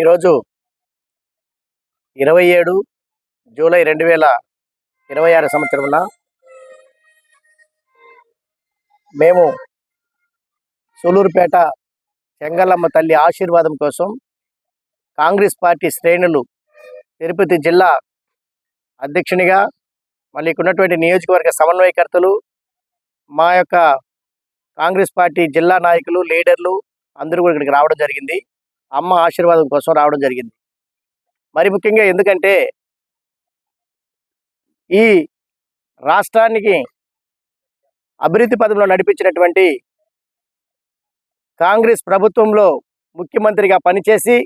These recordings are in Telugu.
ఈరోజు 27 జూలై 2026 సంవత్సరంలో మేము సూలూరుపేట చెంగలమ్మ తల్లి ఆశీర్వాదం కోసం కాంగ్రెస్ పార్టీ శ్రేణులు తిరుపతి జిల్లా అధ్యక్షునిగా మళ్ళీ ఉన్నటువంటి నియోజకవర్గ సమన్వయకర్తలు మా యొక్క కాంగ్రెస్ పార్టీ జిల్లా నాయకులు లీడర్లు అందరూ కూడా ఇక్కడికి రావడం జరిగింది. అమ్మ ఆశీర్వాదం కోసం రావడం జరిగింది. మరి ముఖ్యంగా ఎందుకంటే ఈ రాష్ట్రానికి అభివృద్ధి పదంలో నడిపించినటువంటి కాంగ్రెస్ ప్రభుత్వంలో ముఖ్యమంత్రిగా పనిచేసి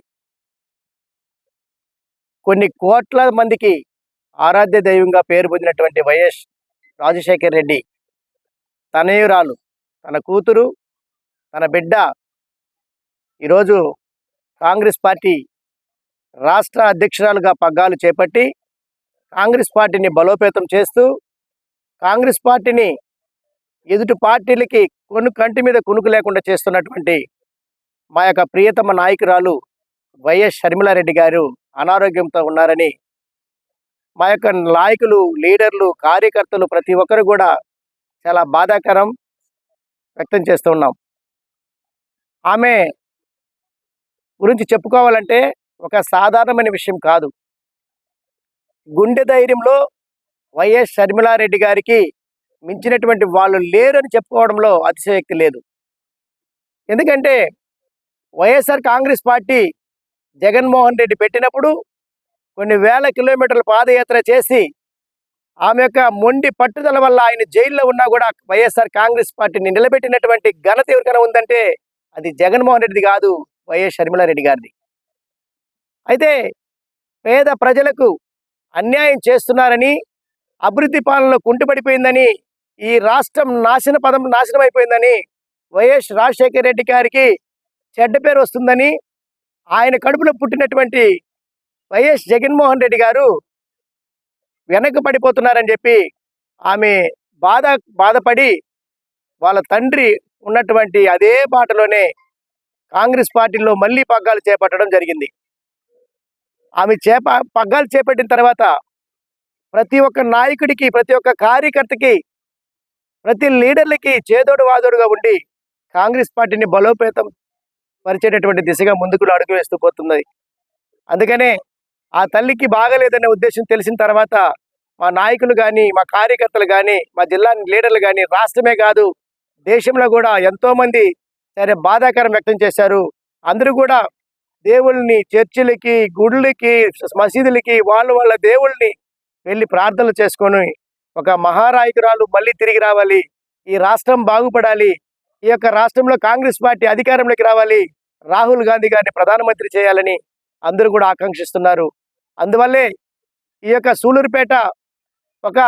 కొన్ని కోట్ల మందికి ఆరాధ్య దైవంగా పేరు పొందినటువంటి వైఎస్ రాజశేఖర రెడ్డి తనయురాలు, తన కూతురు, తన బిడ్డ ఈరోజు కాంగ్రెస్ పార్టీ రాష్ట్ర అధ్యక్షురాలుగా పగ్గాలు చేపట్టి కాంగ్రెస్ పార్టీని బలోపేతం చేస్తూ కాంగ్రెస్ పార్టీని ఎదుటి పార్టీలకి కంటి మీద కునుకు లేకుండా చేస్తున్నటువంటి మా యొక్క ప్రియతమ నాయకురాలు వైఎస్ షర్మిలారెడ్డి గారు అనారోగ్యంతో ఉన్నారని మా యొక్క నాయకులు, లీడర్లు, కార్యకర్తలు ప్రతి ఒక్కరు కూడా చాలా బాధాకరం వ్యక్తం చేస్తూ ఉన్నాం. ఆమె గురించి చెప్పుకోవాలంటే ఒక సాధారణమైన విషయం కాదు. గుండె ధైర్యంలో వైఎస్ షర్మిలారెడ్డి గారికి మించినటువంటి వాళ్ళు లేరని చెప్పుకోవడంలో అతిశయోక్తి లేదు. ఎందుకంటే వైఎస్ఆర్ కాంగ్రెస్ పార్టీ జగన్మోహన్ రెడ్డి పెట్టినప్పుడు కొన్ని వేల కిలోమీటర్ల పాదయాత్ర చేసి ఆమె యొక్క మొండి పట్టుదల వల్ల ఆయన జైల్లో ఉన్నా కూడా వైఎస్ఆర్ కాంగ్రెస్ పార్టీని నిలబెట్టినటువంటి ఘనత ఎవరికైనా ఉందంటే అది జగన్మోహన్ రెడ్డి కాదు, వైఎస్ షర్మిలారెడ్డి గారిది. అయితే పేద ప్రజలకు అన్యాయం చేస్తున్నారని, అభివృద్ధి పాలనలో కుంటుపడిపోయిందని, ఈ రాష్ట్రం నాశనం అయిపోయిందని, వైఎస్ రాజశేఖర రెడ్డి గారికి చెడ్డ పేరు వస్తుందని, ఆయన కడుపులో పుట్టినటువంటి వైఎస్ జగన్మోహన్ రెడ్డి గారు వెనకబడిపోతున్నారని చెప్పి ఆమె బాధపడి వాళ్ళ తండ్రి ఉన్నటువంటి అదే బాటలోనే కాంగ్రెస్ పార్టీలో మళ్ళీ పగ్గాలు చేపట్టడం జరిగింది. ఆమె పగ్గాలు చేపట్టిన తర్వాత ప్రతి ఒక్క నాయకుడికి, ప్రతి ఒక్క కార్యకర్తకి, ప్రతి లీడర్లకి చేదోడు వాదోడుగా ఉండి కాంగ్రెస్ పార్టీని బలోపేతం పరిచేటటువంటి దిశగా ముందుకు అడుగు వేస్తూ పోతుంది. అందుకనే ఆ తల్లికి బాగలేదనే ఉద్దేశం తెలిసిన తర్వాత మా నాయకులు కానీ, మా కార్యకర్తలు కానీ, మా జిల్లా లీడర్లు కానీ, రాష్ట్రమే కాదు దేశంలో కూడా ఎంతోమంది సరే బాధాకరం వ్యక్తం చేశారు. అందరూ కూడా దేవుళ్ళని, చర్చిలకి, గుళ్ళకి, మసీదులకి వాళ్ళ దేవుళ్ళని వెళ్ళి ప్రార్థనలు చేసుకొని ఒక మహానాయకురాలు మళ్ళీ తిరిగి రావాలి, ఈ రాష్ట్రం బాగుపడాలి, ఈ యొక్క రాష్ట్రంలో కాంగ్రెస్ పార్టీ అధికారంలోకి రావాలి, రాహుల్ గాంధీ గారిని ప్రధానమంత్రి చేయాలని అందరూ కూడా ఆకాంక్షిస్తున్నారు. అందువల్లే ఈ యొక్క సూలూరుపేట ఒక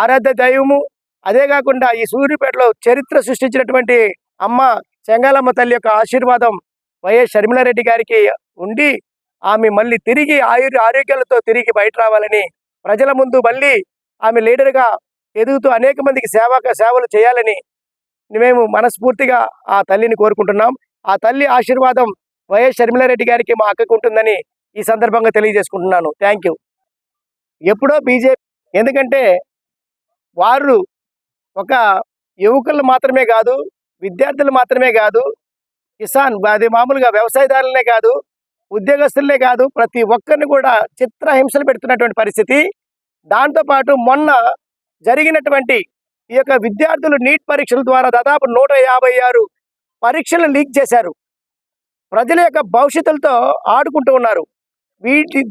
ఆరాధ్య దైవము, అదే కాకుండా ఈ సూలూరుపేటలో చరిత్ర సృష్టించినటువంటి అమ్మ చెంగాలమ్మ తల్లి యొక్క ఆశీర్వాదం వైఎస్ షర్మిలారెడ్డి గారికి ఉండి ఆమె మళ్ళీ తిరిగి ఆరోగ్యాలతో తిరిగి బయట రావాలని, ప్రజల ముందు మళ్ళీ ఆమె లీడర్గా ఎదుగుతూ అనేక మందికి సేవలు చేయాలని మేము మనస్ఫూర్తిగా ఆ తల్లిని కోరుకుంటున్నాం. ఆ తల్లి ఆశీర్వాదం వైఎస్ షర్మిలారెడ్డి గారికి మా అక్కకు ఉంటుందని ఈ సందర్భంగా తెలియజేసుకుంటున్నాను. Thank you. ఎప్పుడో బీజేపీ, ఎందుకంటే వారు ఒక యువకులు మాత్రమే కాదు, విద్యార్థులు మాత్రమే కాదు, కిసాన్ అది మామూలుగా వ్యవసాయదారులనే కాదు, ఉద్యోగస్తులనే కాదు, ప్రతి ఒక్కరిని కూడా చిత్రహింసలు పెడుతున్నటువంటి పరిస్థితి. దాంతోపాటు మొన్న జరిగినటువంటి ఈ యొక్క విద్యార్థులు నీట్ పరీక్షల ద్వారా దాదాపు 156 పరీక్షలు లీక్ చేశారు. ప్రజల యొక్క భవిష్యత్తులతో ఆడుకుంటూ ఉన్నారు.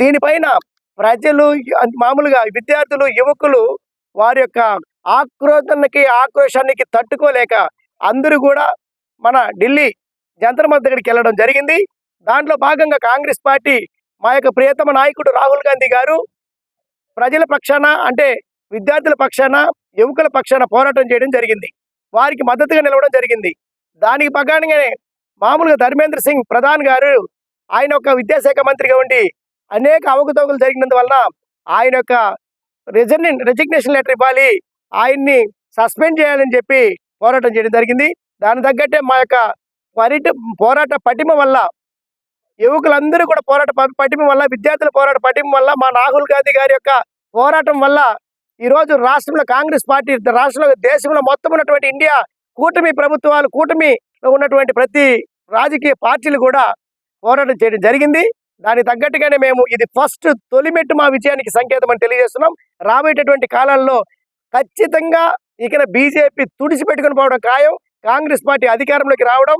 దీనిపైన ప్రజలు మామూలుగా విద్యార్థులు, యువకులు వారి యొక్క ఆక్రోశానికి తట్టుకోలేక అందరూ కూడా మన ఢిల్లీ జంతర్ మంతర్ దగ్గరికి వెళ్ళడం జరిగింది. దాంట్లో భాగంగా కాంగ్రెస్ పార్టీ మా యొక్క ప్రియతమ నాయకుడు రాహుల్ గాంధీ గారు ప్రజల పక్షాన, అంటే విద్యార్థుల పక్షాన, యువకుల పక్షాన పోరాటం చేయడం జరిగింది. వారికి మద్దతుగా నిలవడం జరిగింది. దానికి ప్రకారంగానే మామూలుగా ధర్మేంద్ర సింగ్ ప్రధాన్ గారు ఆయన ఒక విద్యాశాఖ మంత్రిగా ఉండి అనేక అవకతవకలు జరిగినందువలన ఆయన యొక్క రెసిగ్నేషన్ లెటర్ ఇవ్వాలి, ఆయన్ని సస్పెండ్ చేయాలని చెప్పి పోరాటం చేయడం జరిగింది. దాని తగ్గట్టే మా యొక్క పోరాట పటిమ వల్ల, యువకులందరూ కూడా పోరాట పటిమ వల్ల, విద్యార్థుల పోరాట పటిమ వల్ల, మా రాహుల్ గాంధీ గారి యొక్క పోరాటం వల్ల ఈరోజు రాష్ట్రంలో కాంగ్రెస్ పార్టీ, రాష్ట్రంలో దేశంలో మొత్తం ఉన్నటువంటి ఇండియా కూటమి ప్రభుత్వాలు, కూటమిలో ఉన్నటువంటి ప్రతి రాజకీయ పార్టీలు కూడా పోరాటం చేయడం జరిగింది. దానికి తగ్గట్టుగానే మేము ఇది ఫస్ట్ తొలిమెట్టు మా విజయానికి సంకేతం అని తెలియజేస్తున్నాం. రాబోయేటటువంటి కాలాల్లో ఖచ్చితంగా ఇక బీజేపీ తుడిచిపెట్టుకుని పోవడం ఖాయం. కాంగ్రెస్ పార్టీ అధికారంలోకి రావడం,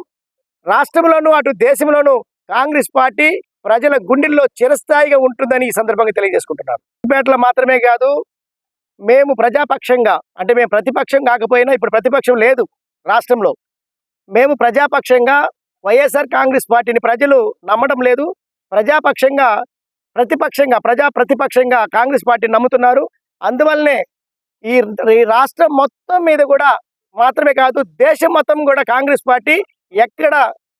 రాష్ట్రంలోనూ అటు దేశంలోనూ కాంగ్రెస్ పార్టీ ప్రజల గుండెల్లో చిరస్థాయిగా ఉంటుందని ఈ సందర్భంగా తెలియజేసుకుంటున్నాం. పేటలో మాత్రమే కాదు, మేము ప్రజాపక్షంగా, అంటే మేము ప్రతిపక్షం కాకపోయినా ఇప్పుడు ప్రతిపక్షం లేదు రాష్ట్రంలో, మేము ప్రజాపక్షంగా వైఎస్ఆర్ కాంగ్రెస్ పార్టీని ప్రజలు నమ్మడం లేదు. ప్రజాపక్షంగా, ప్రతిపక్షంగా కాంగ్రెస్ పార్టీని నమ్ముతున్నారు. అందువల్లనే ఈ రాష్ట్రం మొత్తం మీద కూడా మాత్రమే కాదు, దేశం మొత్తం కూడా కాంగ్రెస్ పార్టీ ఎక్కడ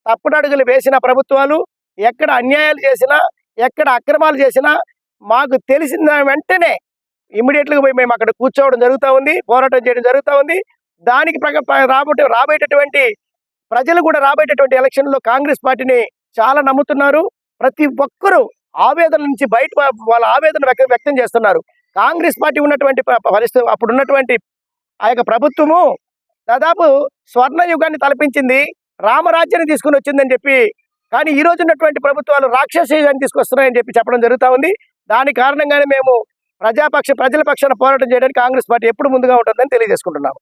తప్పుడడుగులు వేసిన ప్రభుత్వాలు, ఎక్కడ అన్యాయాలు చేసినా, ఎక్కడ అక్రమాలు చేసినా మాకు తెలిసిన వెంటనే ఇమ్మీడియట్గా పోయి మేము అక్కడ కూర్చోవడం జరుగుతూ ఉంది, పోరాటం చేయడం జరుగుతూ ఉంది. దానికి రాబోయేటటువంటి ప్రజలు కూడా రాబోయేటటువంటి ఎలక్షన్లో కాంగ్రెస్ పార్టీని చాలా నమ్ముతున్నారు. ప్రతి ఒక్కరూ ఆవేదన నుంచి వాళ్ళ ఆవేదన వ్యక్తం చేస్తున్నారు. కాంగ్రెస్ పార్టీ ఉన్నటువంటి పరిస్థితి, అప్పుడు ఉన్నటువంటి ఆ యొక్క ప్రభుత్వము దాదాపు స్వర్ణయుగాన్ని తలపించింది, రామరాజ్యాన్ని తీసుకుని వచ్చిందని చెప్పి, కానీ ఈ రోజు ఉన్నటువంటి ప్రభుత్వాలు రాక్షస యుగాన్ని తీసుకొస్తున్నాయని చెప్పి చెప్పడం జరుగుతూ ఉంది. దాని కారణంగానే మేము ప్రజల పక్షాన పోరాటం చేయడానికి కాంగ్రెస్ పార్టీ ఎప్పుడు ముందుగా ఉంటుందని తెలియజేసుకుంటున్నాము.